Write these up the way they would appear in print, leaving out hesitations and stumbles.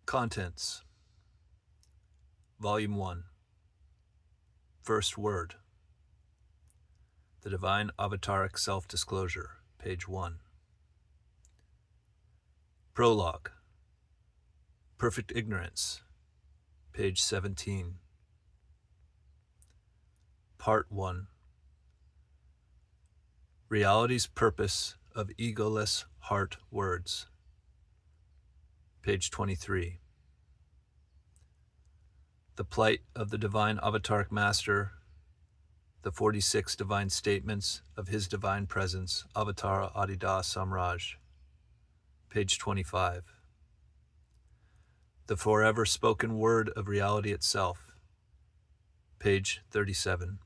Contents. Volume 1. First Word. The Divine Avataric Self-Disclosure, page 1. Prologue. Perfect Ignorance, page 17. Part 1. Reality's Purpose of Egoless Heart Words, page 23. The Plight of the Divine Avataric Master, the 46 Divine Statements of His Divine Presence, Avatara Adida Samraj, page 25. The Forever Spoken Word of Reality Itself, page 37.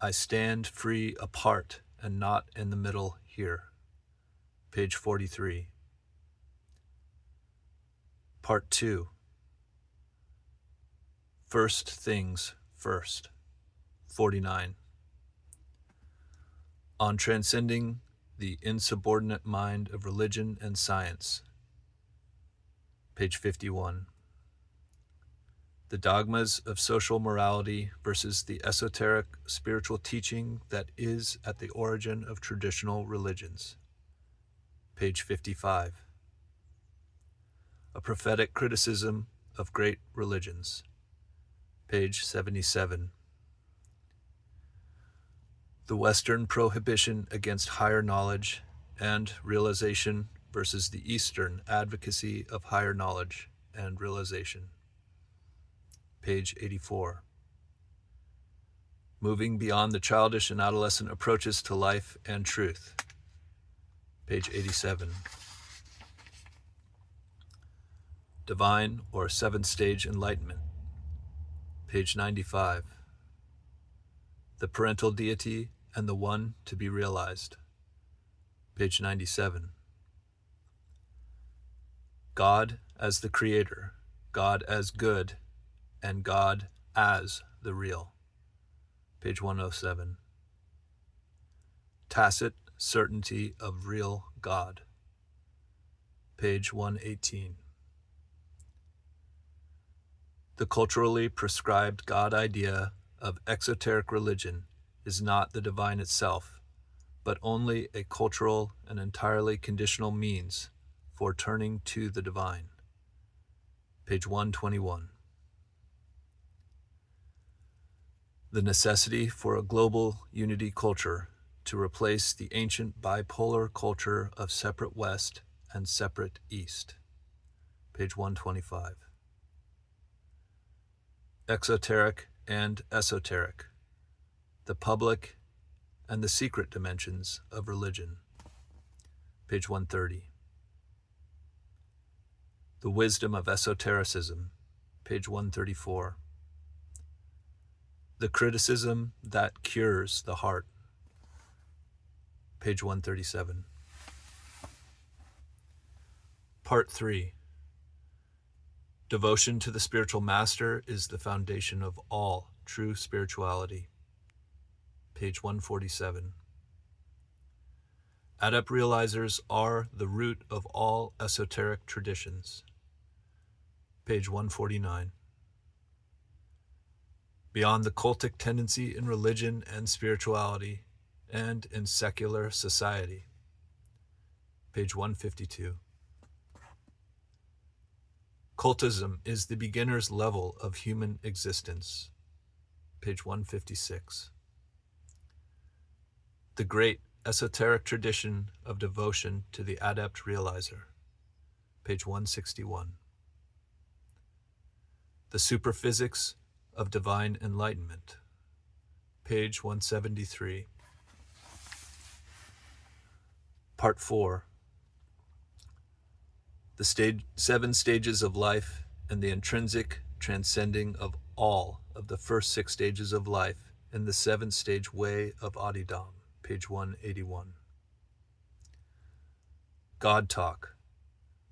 I stand free apart and not in the middle here, page 43. Part 2. First Things First, 49. On Transcending the Insubordinate Mind of Religion and Science, page 51. The Dogmas of Social Morality versus the Esoteric Spiritual Teaching that is at the origin of traditional religions, page 55. A Prophetic Criticism of Great Religions, page 77. The Western Prohibition against Higher Knowledge and Realization versus the Eastern Advocacy of Higher Knowledge and Realization, page 84. Moving Beyond the Childish and Adolescent Approaches to Life and Truth, page 87. Divine or Seventh Stage Enlightenment, page 95. The Parental Deity and the One to be Realized, page 97. God as the Creator, God as Good, and God as the Real, page 107. Tacit Certainty of Real God, page 118. The culturally prescribed God idea of exoteric religion is not the divine itself, but only a cultural and entirely conditional means for turning to the divine, page 121. The necessity for a global unity culture to replace the ancient bipolar culture of separate West and separate East, page 125. Exoteric and Esoteric, the Public and the Secret Dimensions of Religion, page 130. The Wisdom of Esotericism, page 134. The Criticism that Cures the Heart, page 137. Part 3. Devotion to the Spiritual Master is the foundation of all true spirituality, page 147. Adept realizers are the root of all esoteric traditions, page 149. Beyond the cultic tendency in religion and spirituality and in secular society, page 152. Cultism is the beginner's level of human existence, page 156. The great esoteric tradition of devotion to the adept realizer, page 161. The superphysics of divine enlightenment, page 173. Part 4. The 7 stages of life and the intrinsic transcending of all of the first 6 stages of life in the 7-stage way of Adidam, page 181. God Talk,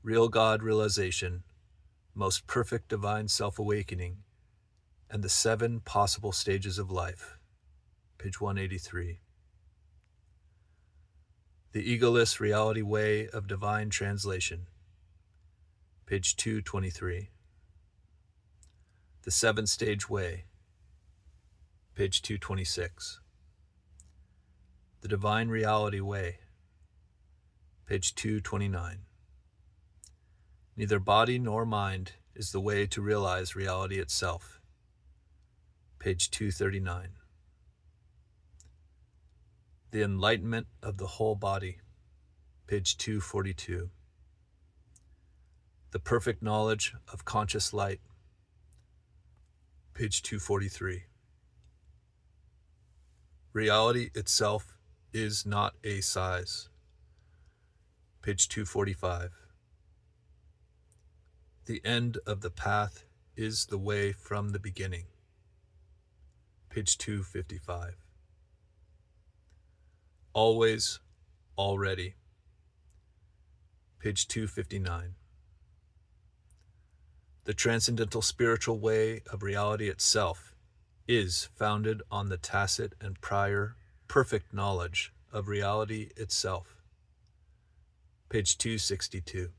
Real God Realization, Most Perfect Divine Self-Awakening, and the 7 Possible Stages of Life, page 183. The Egoless Reality Way of Divine Translation, page 223. The Seven-Stage Way, page 226. The Divine Reality Way, page 229. Neither body nor mind is the way to realize reality itself, page 239. The Enlightenment of the Whole Body, page 242. The Perfect Knowledge of Conscious Light, page 243. Reality itself is not a size, page 245. The end of the path is the way from the beginning, page 255. Always, already, page 259. The transcendental spiritual way of reality itself is founded on the tacit and prior perfect knowledge of reality itself, page 262.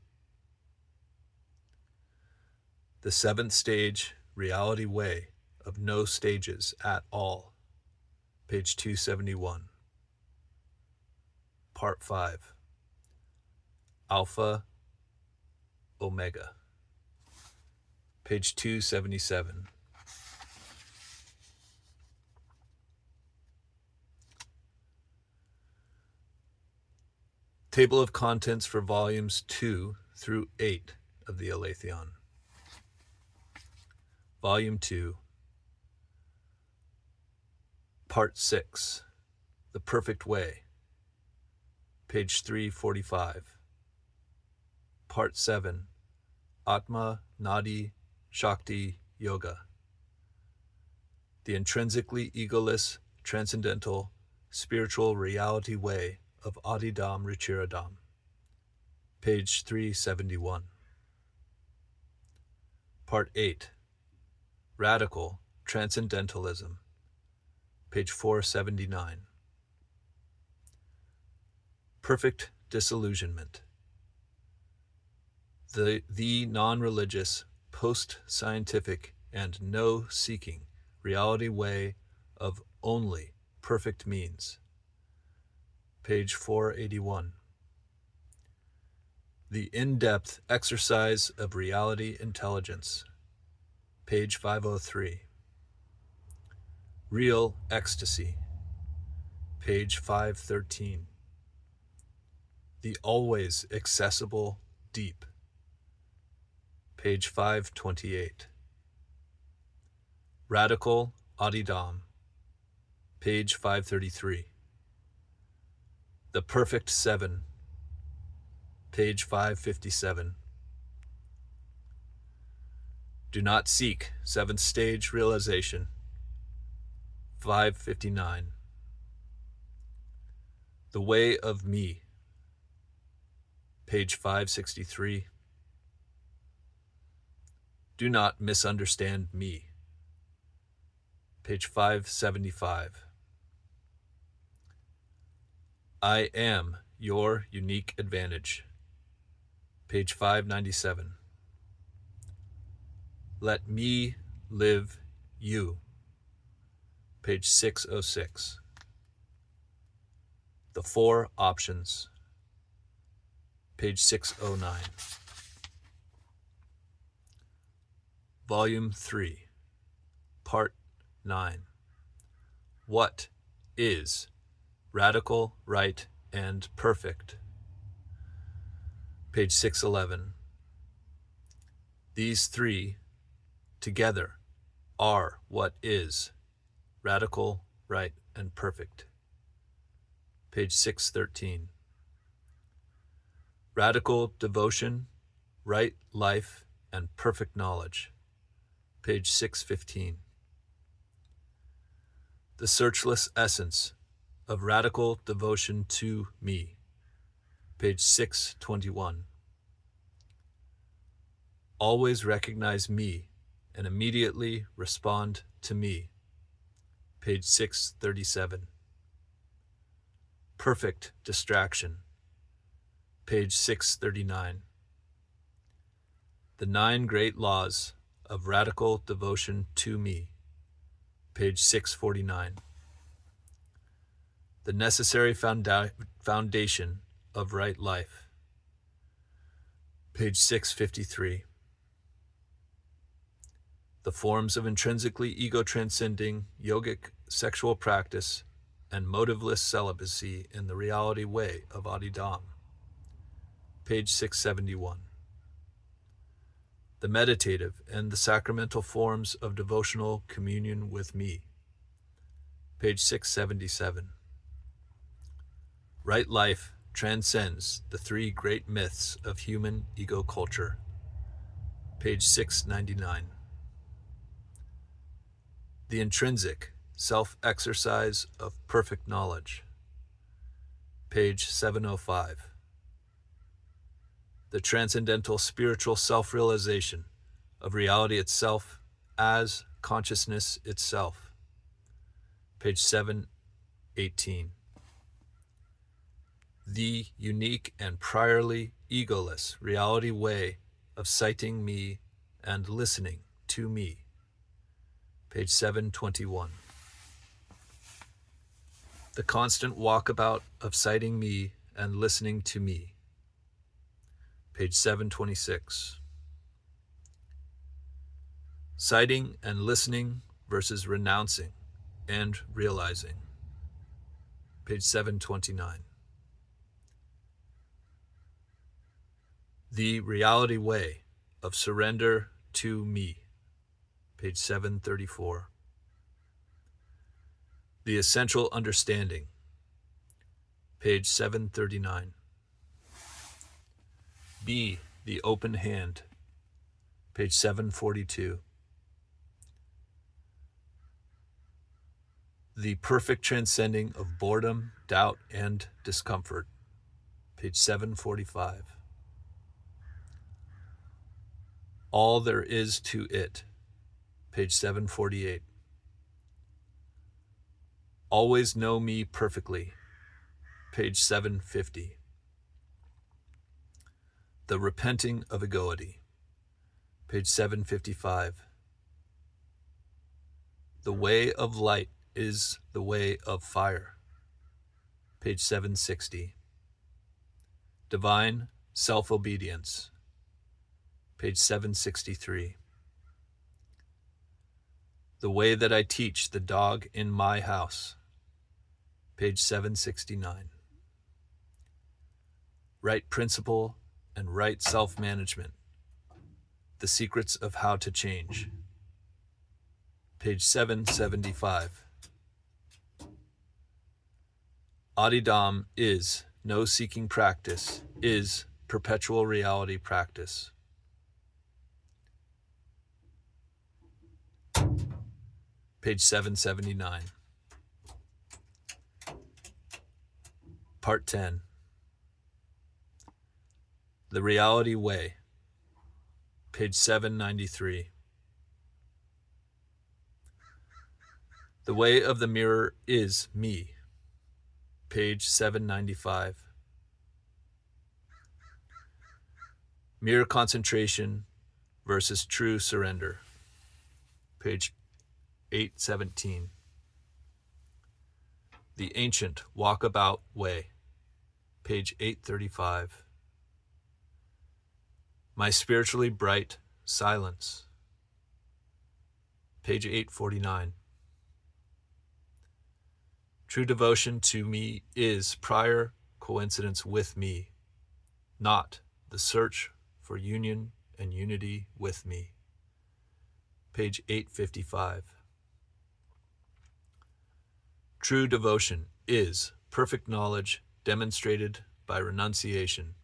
The seventh stage reality way of no stages at all, page 271. Part 5. Alpha, Omega, page 277. Table of contents for volumes 2 through 8 of the Aletheon. Volume 2, Part 6, The Perfect Way, page 345. Part 7, Atma Nadi Shakti Yoga, the intrinsically egoless, transcendental, spiritual reality way of Adidam Ruchiradam, page 371. Part 8, Radical Transcendentalism, page 479. Perfect Disillusionment, the non-religious, post-scientific, and no-seeking reality way of only perfect means, page 481. The in-depth exercise of reality intelligence, page 503. Real ecstasy, page 513. The always accessible deep, page 528. Radical Adidam, page 533. The Perfect Seven, page 557. Do not seek seventh stage realization, 559. The Way of Me, page 563. Do not misunderstand me, page 575. I am your unique advantage, page 597. Let me live you, page 606. The Four Options, page 609. Volume 3, Part 9. What is radical, right, and perfect? Page 611. These three together are what is radical, right, and perfect. Page 613. Radical devotion, right life, and perfect knowledge. Page 615. The searchless essence of radical devotion to me. Page 621. Always recognize me and immediately respond to me. Page 637. Perfect distraction. Page 639. The 9 Great Laws of Radical Devotion to Me, page 649. The Necessary Foundation of Right Life, page 653. The Forms of Intrinsically Ego-Transcending Yogic Sexual Practice and Motiveless Celibacy in the Reality Way of Adidam, page 671. The Meditative and the Sacramental Forms of Devotional Communion with Me, page 677. Right life transcends the 3 great myths of human ego culture, page 699. The intrinsic self-exercise of perfect knowledge, page 705. The transcendental spiritual self-realization of reality itself as consciousness itself, page 718. The unique and priorly egoless reality way of sighting me and listening to me, page 721. The constant walkabout of sighting me and listening to me, page 726. Sighting and listening versus renouncing and realizing, page 729. The reality way of surrender to me, page 734. The essential understanding, page 739. Be the open hand, page 742. The perfect transcending of boredom, doubt, and discomfort, page 745. All there is to it, page 748. Always know me perfectly, page 750. The repenting of egoity, page 755. The way of light is the way of fire, page 760. Divine self-obedience, page 763. The way that I teach the dog in my house, page 769. Right principle and right self-management, the secrets of how to change, page 775. Adidam is no seeking practice, is perpetual reality practice, page 779. Part 10. The Reality Way, page 793. The way of the mirror is me, page 795. Mere concentration versus true surrender, page 817. The Ancient Walkabout Way, page 835. My Spiritually Bright Silence, page 849. True devotion to me is prior coincidence with me, not the search for union and unity with me, page 855. True devotion is perfect knowledge demonstrated by renunciation,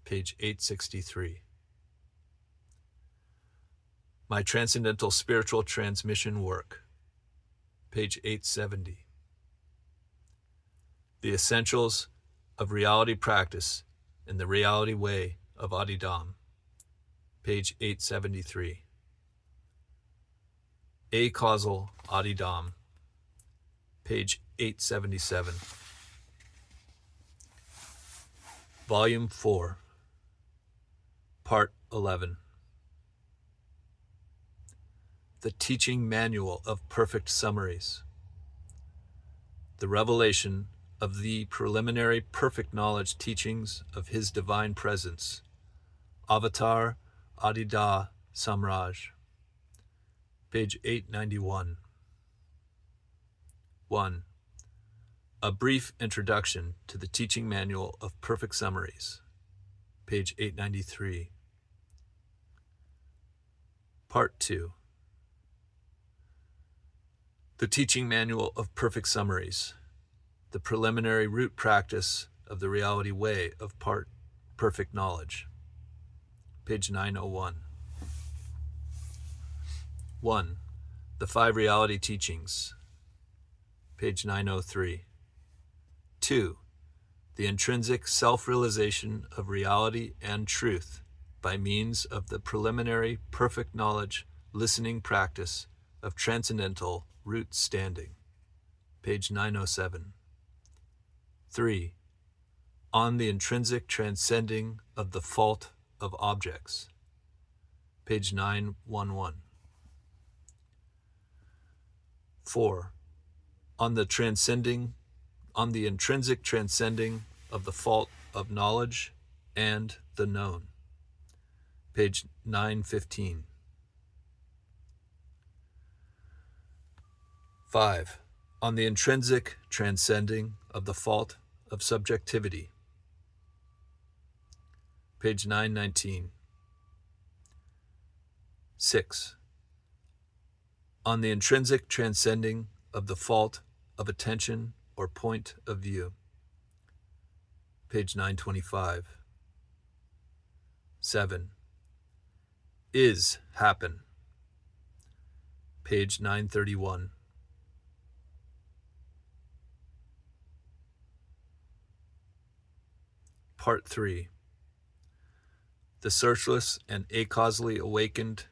page 863. My Transcendental Spiritual Transmission Work, page 870. The Essentials of Reality Practice in the Reality Way of Adidam, page 873. A-Causal Adidam, page 877. Volume 4, Part 11. the teaching manual of perfect summaries. The revelation of the preliminary perfect knowledge teachings of His divine presence. Avatar Adida Samraj. Page 891. 1. A brief introduction to the teaching manual of perfect summaries. Page 893. Part 2. The teaching manual of perfect summaries. The preliminary root practice of the reality way of perfect knowledge. Page 901. 1. The 5 reality teachings. Page 903. 2. The intrinsic self-realization of reality and truth by means of the preliminary perfect knowledge listening practice of transcendental root standing. Page 907. 3. On the intrinsic transcending of the fault of objects. Page 911. 4. On the intrinsic transcending of the fault of knowledge and the known. Page 915. 5. On the intrinsic transcending of the fault of subjectivity. Page 919. 6. On the intrinsic transcending of the fault of attention or point of view. Page 925. 7. Is happen. Page 931. Part 3. The searchless and acausally awakened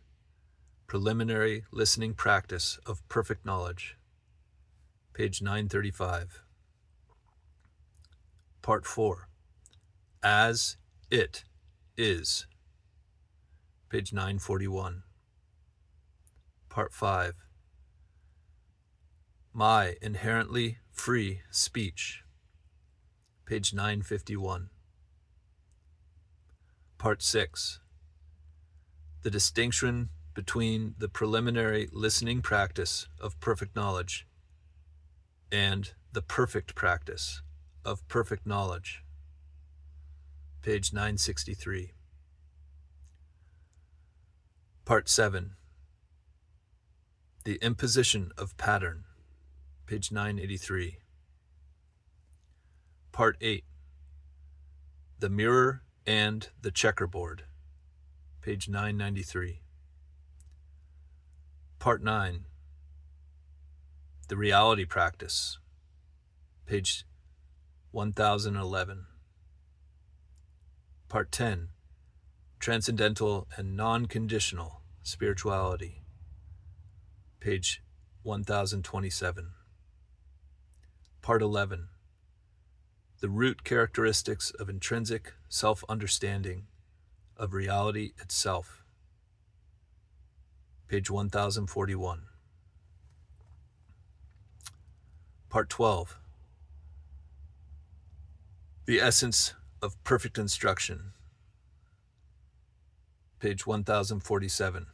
preliminary listening practice of perfect knowledge. Page 935. Part 4. As it is. Page 941. Part 5. My inherently free speech. Page 951. Part 6. The distinction between the preliminary listening practice of perfect knowledge and the perfect practice of perfect knowledge. Page 963. Part 7. The imposition of pattern. Page 983. Part 8. The mirror and the checkerboard. Page 993. Part 9. The reality practice. Page 1011. Part 10. Transcendental and non-conditional spirituality. Page 1027. Part 11. The root characteristics of intrinsic self-understanding of reality itself. Page 1041. Part 12. The essence of perfect instruction. Page 1047.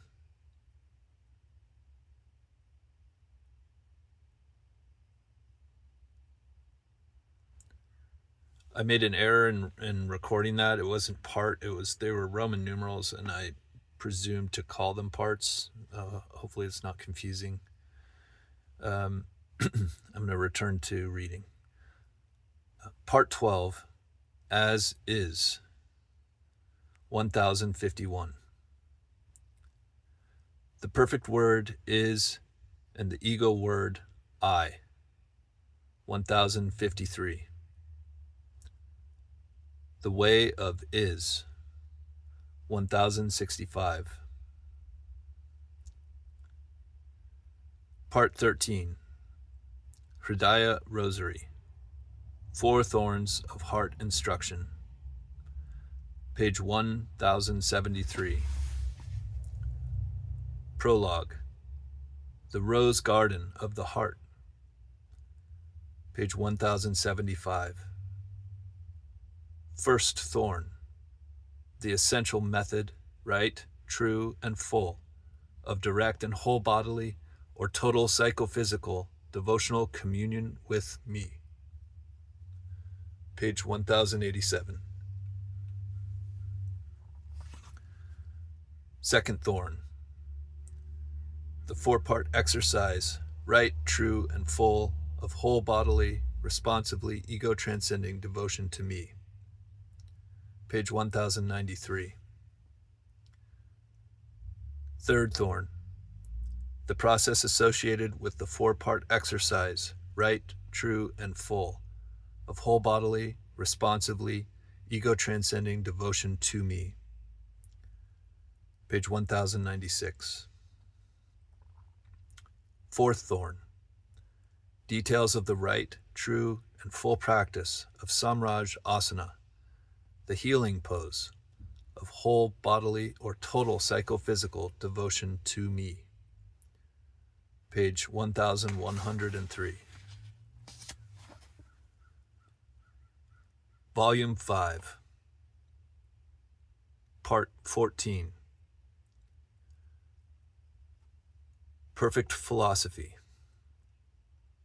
I made an error in recording that. It wasn't part, they were Roman numerals, and I presumed to call them parts. Hopefully it's not confusing. I'm going to return to reading. Part 12, As Is, 1051. The perfect word is, and the ego word I, 1053. The way of is, 1065. Part 13. Hridaya Rosary. 4 Thorns of Heart Instruction. Page 1073. Prologue. The rose garden of the heart. Page 1075. First thorn. The essential method, right, true, and full, of direct and whole bodily or total psychophysical devotional communion with me. Page 1087. Second thorn. The four-part exercise, right, true, and full, of whole bodily, responsively ego-transcending devotion to me. Page 1093. Third thorn. The process associated with the four-part exercise, right, true, and full, of whole bodily, responsively, ego-transcending devotion to me. Page 1096. Fourth thorn. Details of the right, true, and full practice of Samraj Asana, the healing pose, of whole bodily or total psychophysical devotion to me. Page 1103. Volume 5. Part 14. Perfect Philosophy.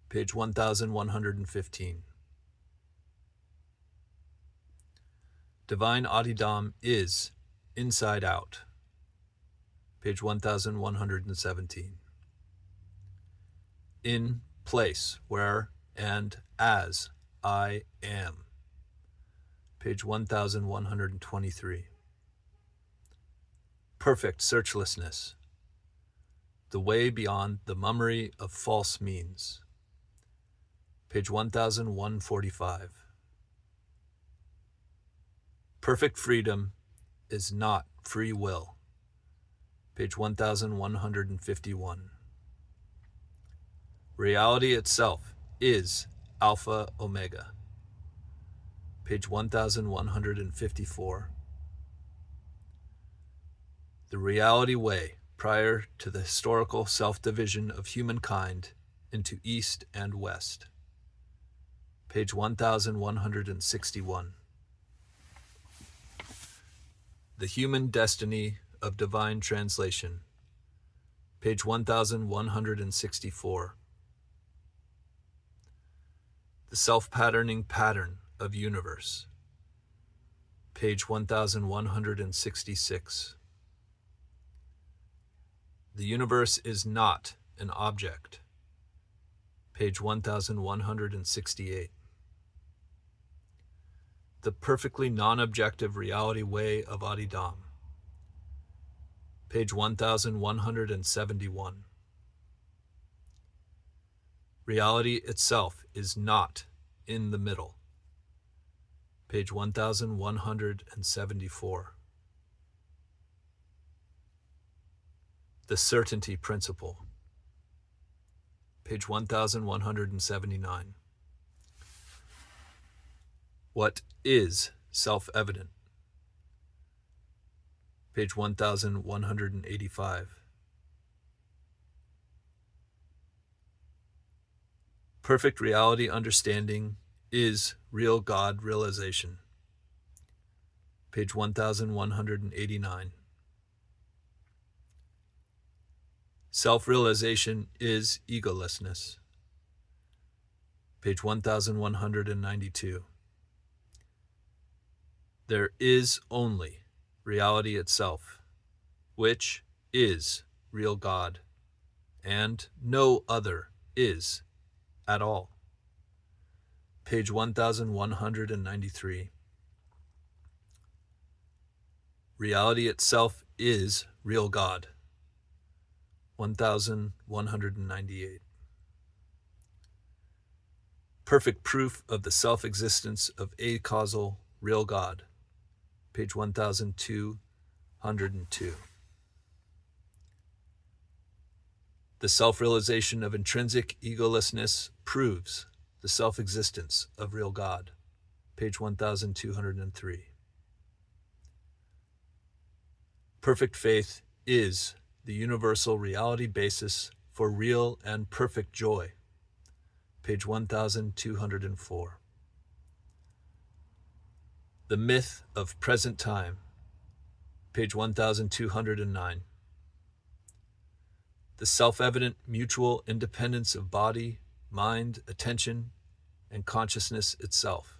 Page 1115. Divine Adidam is inside out. Page 1117. In place, where, and as I am. Page 1123. Perfect searchlessness. The way beyond the mummery of false means. Page 1145. Perfect freedom is not free will. Page 1151. Reality itself is Alpha Omega. Page 1154. The reality way prior to the historical self-division of humankind into East and West. Page 1161. The human destiny of divine translation. Page 1164. The self-patterning pattern of universe. Page 1166. The universe is not an object. Page 1168. The perfectly non-objective reality way of Adidam. Page 1171. Reality itself is not in the middle. Page 1174. The certainty principle. Page 1179. What is self-evident? Page 1185. Perfect reality understanding is real God realization. Page 1189. Self-realization is egolessness. Page 1192. There is only reality itself, which is real God, and no other is at all. Page 1193. Reality itself is real God. 1198. Perfect proof of the self-existence of a causal real God. Page 1202. The self-realization of intrinsic egolessness proves the self-existence of real God. Page 1203. Perfect faith is the universal reality basis for real and perfect joy. Page 1204. The myth of present time. Page 1209. The self-evident mutual independence of body, mind, attention, and consciousness itself.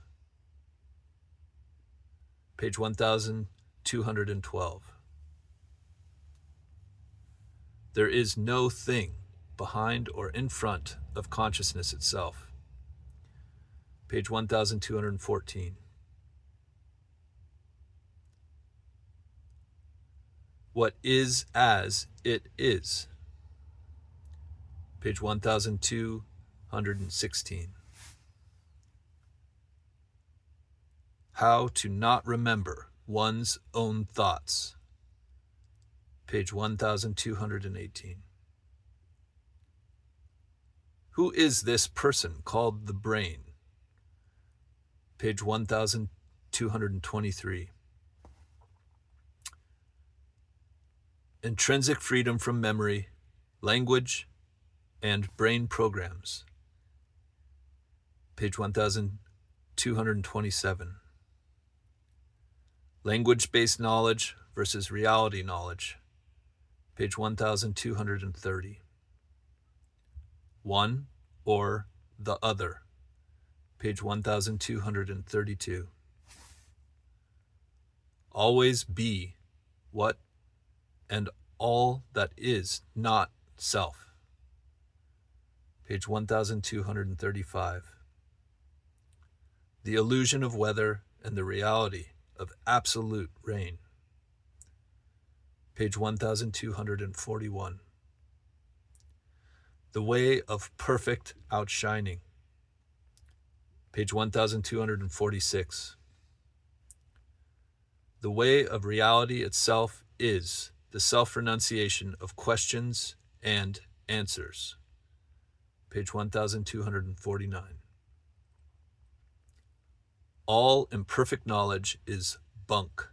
Page 1212. There is no thing behind or in front of consciousness itself. Page 1214. What is as it is. Page 1216. How to not remember one's own thoughts. Page 1218. Who is this person called the brain? Page 1223. Intrinsic freedom from memory, language, and brain programs. Page 1227. Language-based knowledge versus reality knowledge. Page 1230. One or the other. Page 1232. Always be what and all that is not self. Page 1235. The illusion of weather and the reality of absolute rain. Page 1241. The way of perfect outshining. Page 1246. The way of reality itself is the self-renunciation of questions and answers. Page 1249. All imperfect knowledge is bunk.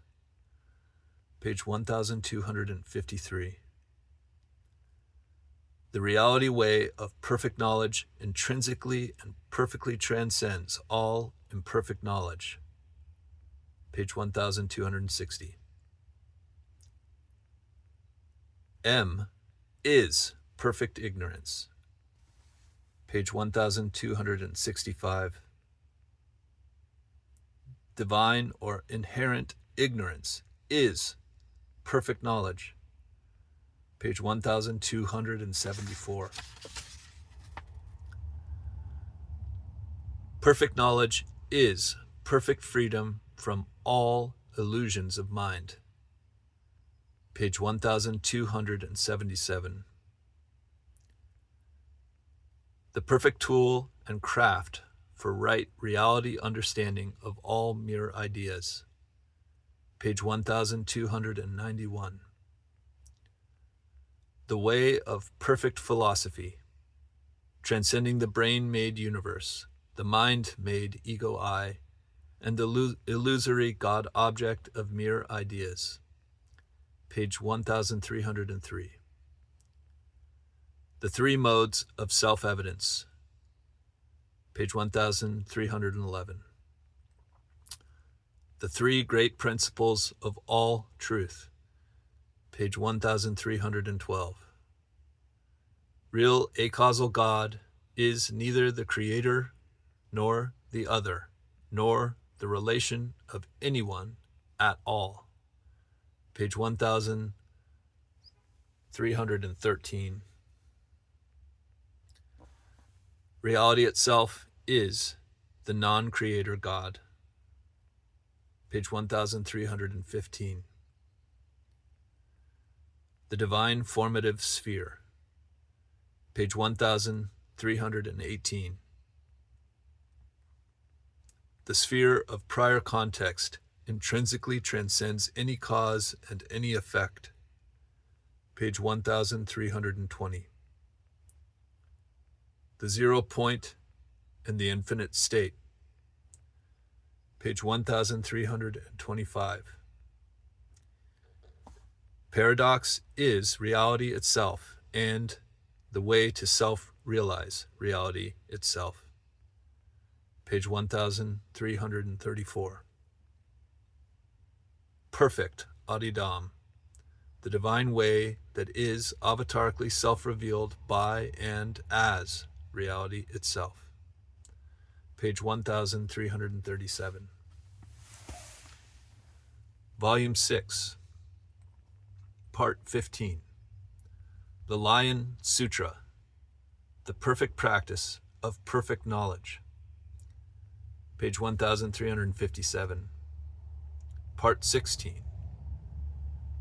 Page 1253. The reality way of perfect knowledge intrinsically and perfectly transcends all imperfect knowledge. Page 1260. M is perfect ignorance. Page 1265. Divine or inherent ignorance is perfect knowledge. Page 1274. Perfect knowledge is perfect freedom from all illusions of mind. Page 1277. The perfect tool and craft for right reality understanding of all mere ideas. Page 1291. The way of perfect philosophy, transcending the brain-made universe, the mind-made ego-I, and the illusory God-object of mere ideas. Page 1303. The three modes of self-evidence. Page 1311. The three great principles of all truth. Page 1312. Real acausal God is neither the creator nor the other, nor the relation of anyone at all. Page 1313. Reality itself is the non-creator God. Page 1315. The divine formative sphere. Page 1318. The sphere of prior context intrinsically transcends any cause and any effect. Page 1320. The zero point and the infinite state. Page 1325. Paradox is reality itself and The way to self-realize reality itself. Page 1334. Perfect Adidam, the divine way that is avatarically self-revealed by and as reality itself. Page 1337. Volume 6, Part 15. The Lion Sutra, the perfect practice of perfect knowledge. Page 1357. Part 16.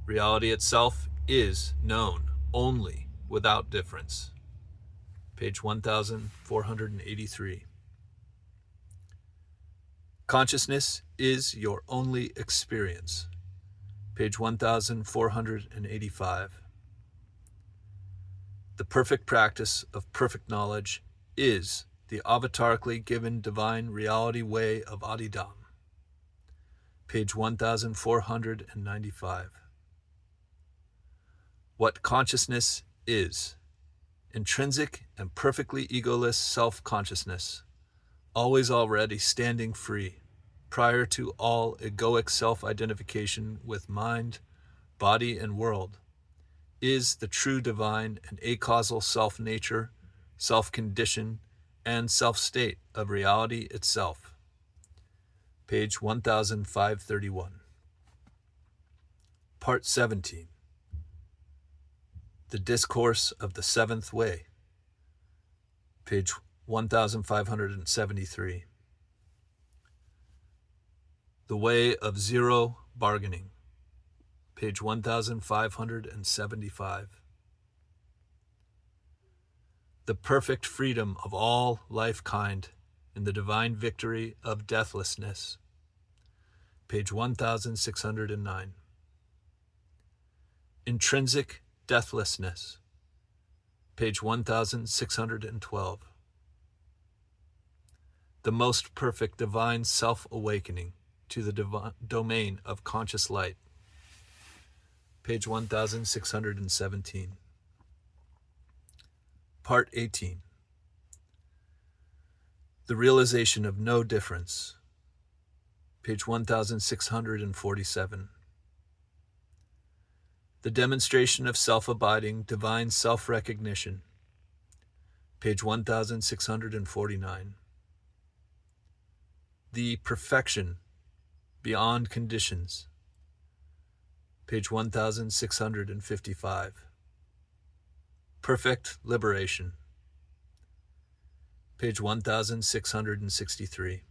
Reality itself is known only without difference. Page 1483. Consciousness is your only experience. Page 1485. The perfect practice of perfect knowledge is the avatarically given divine reality way of Adidam. Page 1495. What consciousness is: intrinsic and perfectly egoless self-consciousness, always already standing free, prior to all egoic self-identification with mind, body, and world, is the true divine and acausal self-nature, self-condition, and self-state of reality itself. Page 1531. Part 17. The Discourse of the Seventh Way. Page 1573. The Way of Zero Bargaining. Page 1575. The perfect freedom of all life kind in the divine victory of deathlessness. Page 1609. Intrinsic deathlessness. Page 1612. The most perfect divine self-awakening to the domain of conscious light. Page 1617. Part 18. The realization of no difference. Page 1647. The demonstration of self-abiding divine self-recognition. Page 1649. The perfection beyond conditions. Page 1655. Perfect liberation. Page 1663.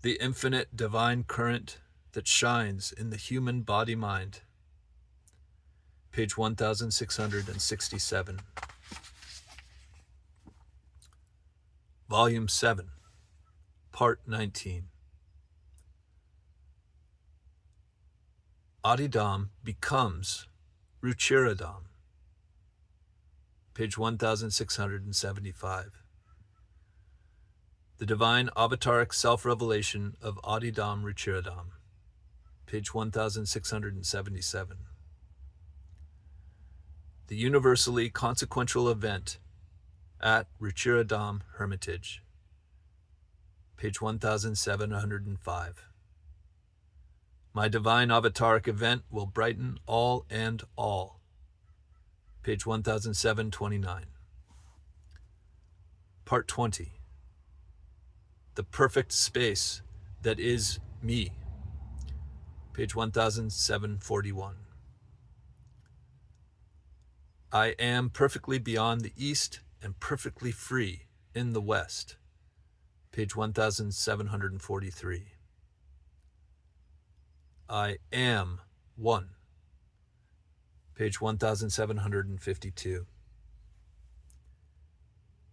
The infinite divine current that shines in the human body-mind. Page 1667. Volume 7, Part 19. Adidam becomes Ruchiradam. Page 1675. The divine avataric self-revelation of Adidam Ruchiradam. Page 1677. The universally consequential event at Ruchiradam Hermitage. Page 1705. My divine avataric event will brighten all and all. Page 1729. Part 20. The perfect space that is me. Page 1741. I am perfectly beyond the east and perfectly free in the west. Page 1743. I am one. Page 1752.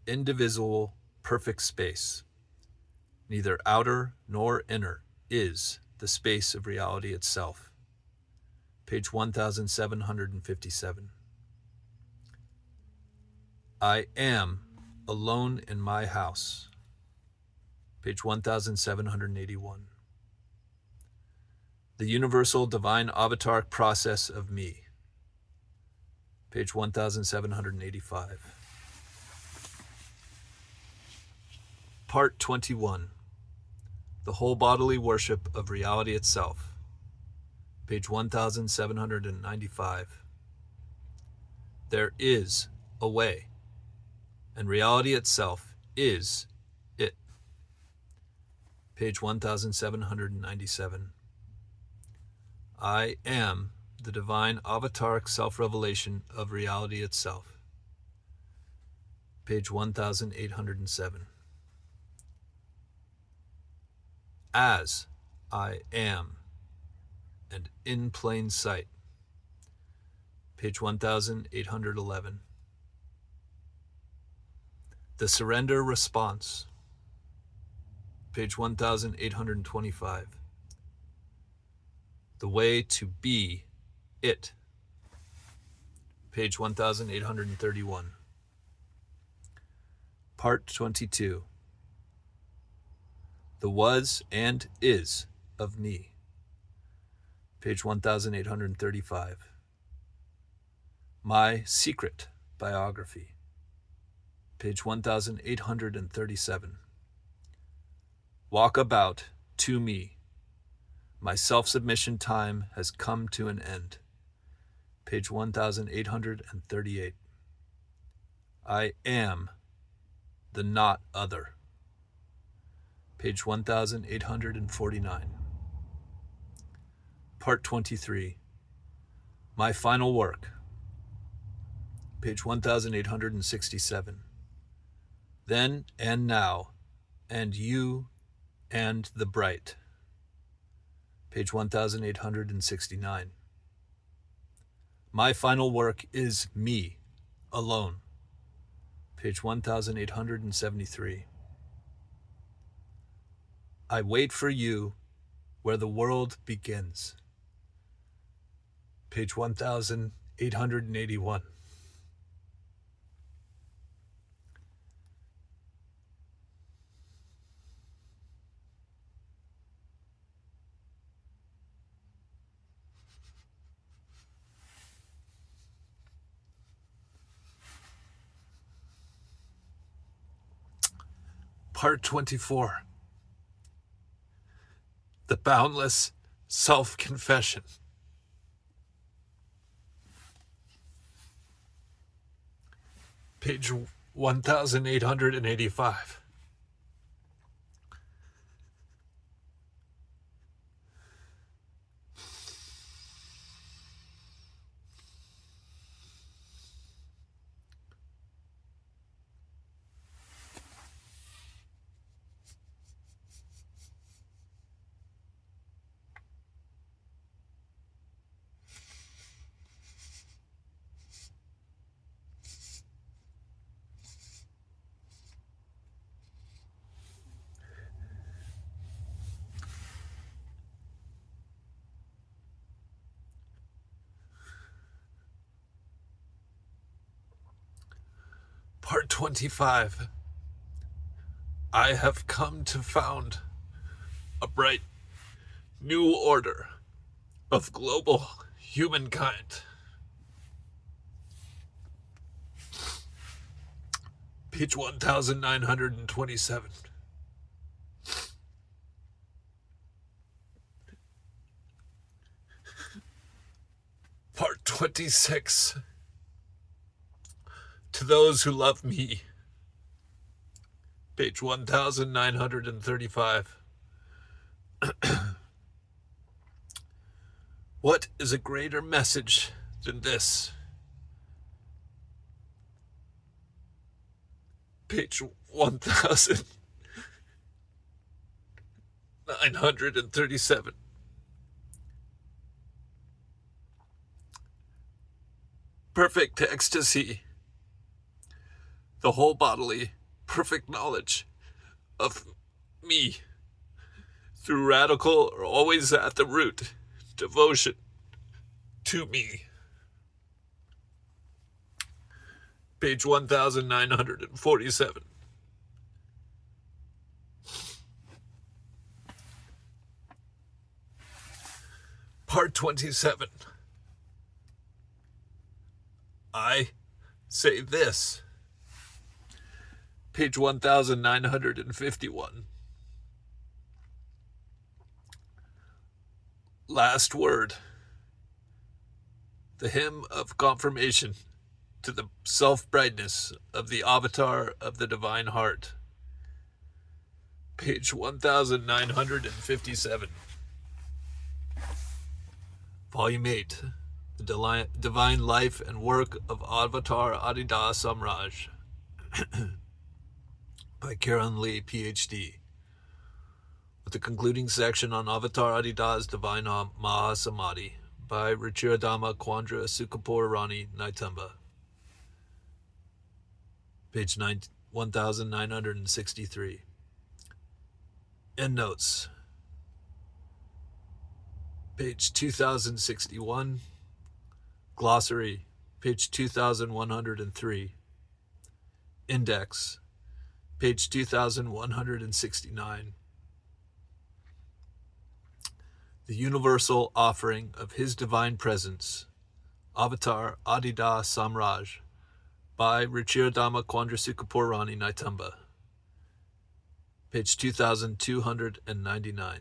Indivisible perfect space, neither outer nor inner, is the space of reality itself. Page 1757. I am alone in my house. Page 1781. The universal divine avataric process of me. page 1785. Part 21. The whole bodily worship of reality itself, page 1795. There is a way, and reality itself is it, page 1797. I am the divine avataric self-revelation of reality itself, page 1807. As I am, and in plain sight, page 1811. The surrender response, page 1825. The way to be it, page 1831. Part 22. The was and is of me, page 1835. My secret biography, page 1837. Walk about to me. My self-submission time has come to an end, page 1838. I am the not other, page 1849. Part 23. My final work, page 1867. Then and now, and you and the bright, page 1869. My final work is me, alone, page 1873. I wait for you where the world begins, page 1881. Part 24. The boundless self-confession, page 1885. Part 25. I have come to found a bright new order of global humankind, page 1927. Part 26. To those who love me, page 1935. What is a greater message than this? Page 1937. Perfect ecstasy, the whole bodily, perfect knowledge of me, through radical or always at the root, devotion to me. Page 1947. Part 27. I say this. Page 1951. Last word. The hymn of confirmation to the self-brightness of the avatar of the divine heart. Page 1957. Volume 8. The Divine Life and Work of Avatar Adida Samraj. By Karen Lee, Ph.D. With the concluding section on Avatar Adida's Divine Mahasamadhi by Ruchiradama Kwandra Sukapur Rani Naitamba. Page 1963. Endnotes. Page 2061. Glossary. Page 2103. Index. Page 2169. The Universal Offering of His Divine Presence, Avatar Adida Samraj, by Ruchiradama Chandrasukapur Rani Naitamba. Page 2299.